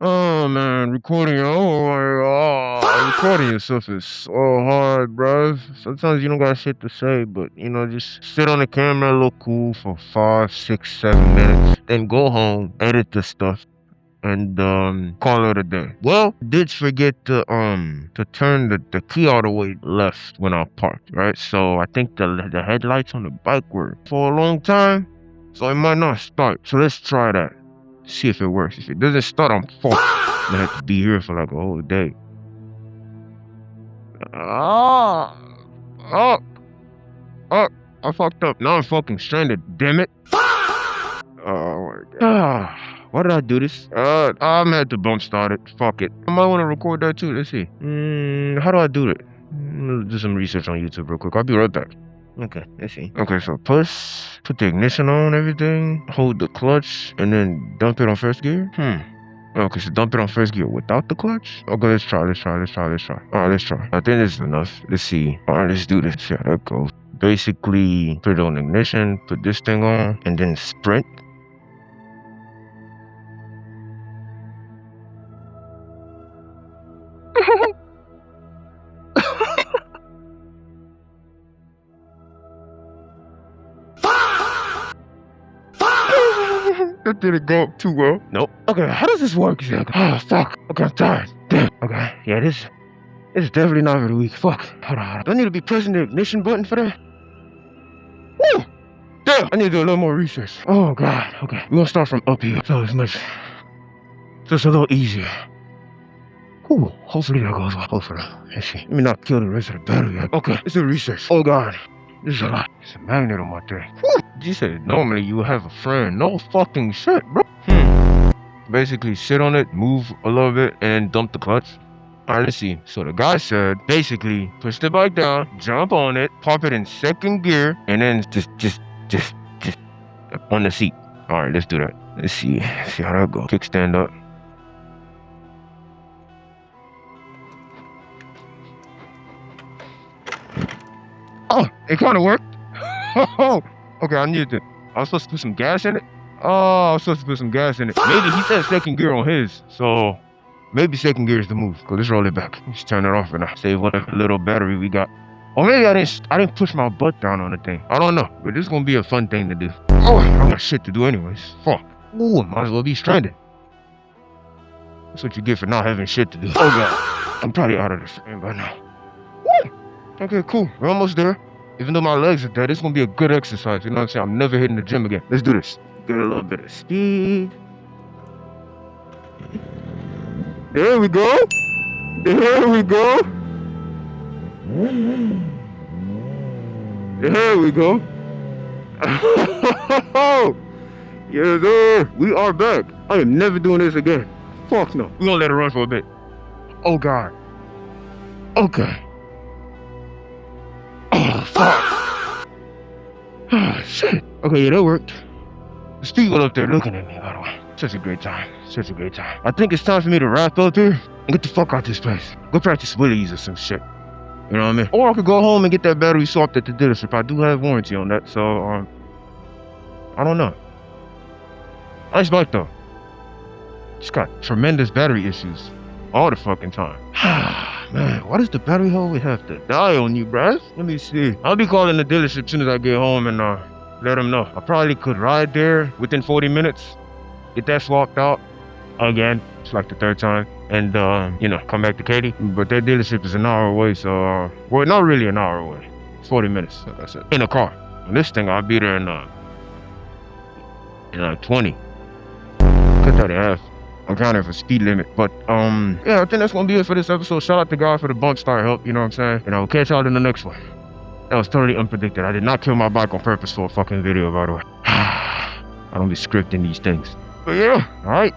Oh man, recording. Oh my god, recording yourself is so hard, bruv. Sometimes you don't got shit to say, but just sit on the camera, look cool for 5, 6, 7 minutes, then go home, edit the stuff, and call it a day. Well, did forget to turn the key all the way left when I parked, right? So I think the headlights on the bike were for a long time, so it might not start. So let's try that. See if it works. If it doesn't start, I'm fucked. I'm gonna have to be here for like a whole day. Ah, oh, oh, I fucked up. Now I'm fucking stranded. Damn it. Oh my god. Why did I do this? I'm gonna have to bump start it. Fuck it. I might want to record that too. Let's see. How do I do it? Do some research on YouTube real quick. I'll be right back. Okay, let's see. Okay, so put the ignition on, everything. Hold the clutch, and then dump it on first gear. Okay, so dump it on first gear without the clutch? Okay, let's try. Alright, let's try. I think this is enough. Let's see. Alright, let's do this. See how that goes. Basically, put it on ignition, put this thing on, and then sprint. That didn't go up too well. Nope. Okay, how does this work exactly? Oh, fuck. Okay, I'm tired. Damn. Okay, yeah, this is definitely not very weak. Fuck. Hold on. Do I need to be pressing the ignition button for that? Woo! Damn, I need to do a little more research. Oh, God. Okay, we're gonna start from up here. So it's just a little easier. Ooh, hopefully that goes well. Hopefully. Let's see. Let me not kill the rest of the battery. Okay, let's do research. Oh, God. This is a lot. It's a magnet on my thing. Whew. You said normally you would have a friend. No fucking shit, bro. Basically, sit on it, move a little bit, and dump the clutch. Alright, let's see. So the guy said, basically, push the bike down, jump on it, pop it in second gear, and then just on the seat. Alright, let's do that. Let's see how that goes. Kickstand up. Oh, it kind of worked. Oh, okay, I was supposed to put some gas in it. Oh, I was supposed to put some gas in it. Maybe he said second gear on his, so maybe second gear is the move. Let's roll it back. Let's turn it off and save whatever little battery we got. Or maybe I didn't push my butt down on the thing. I don't know, but this is gonna be a fun thing to do. Oh, I got shit to do anyways. Fuck. Ooh, I might as well be stranded. That's what you get for not having shit to do. Oh god, I'm probably out of this frame by now. Woo! Okay, cool. We're almost there. Even though my legs are dead, it's gonna be a good exercise. You know what I'm saying? I'm never hitting the gym again. Let's do this. Get a little bit of speed. There we go. There we go. There we go. Yes, sir. We are back. I am never doing this again. Fuck no. We're gonna let it run for a bit. Oh god. Okay. Oh, fuck. Oh, shit. Okay, yeah, that worked. There's people up there looking at me, by the way. Such a great time. Such a great time. I think it's time for me to wrap up here and get the fuck out this place. Go practice wheelies or some shit. You know what I mean? Or I could go home and get that battery swapped at the dealership. I do have warranty on that, so, I don't know. Nice bike, though. It's got tremendous battery issues all the fucking time. Man, why does the battery always have to die on you, bruh? Let me see. I'll be calling the dealership as soon as I get home and let them know. I probably could ride there within 40 minutes, get that swapped out again. It's like the third time. And, come back to Katy. But their dealership is an hour away, so, well, not really an hour away. It's 40 minutes, like I said, in a car. And this thing, I'll be there in like 20. Cut that in half. I'm counting for speed limit. But, yeah, I think that's gonna be it for this episode. Shout out to God for the bump start help, you know what I'm saying? And I'll catch y'all in the next one. That was totally unpredicted. I did not kill my bike on purpose for a fucking video, by the way. I don't be scripting these things. But yeah, alright.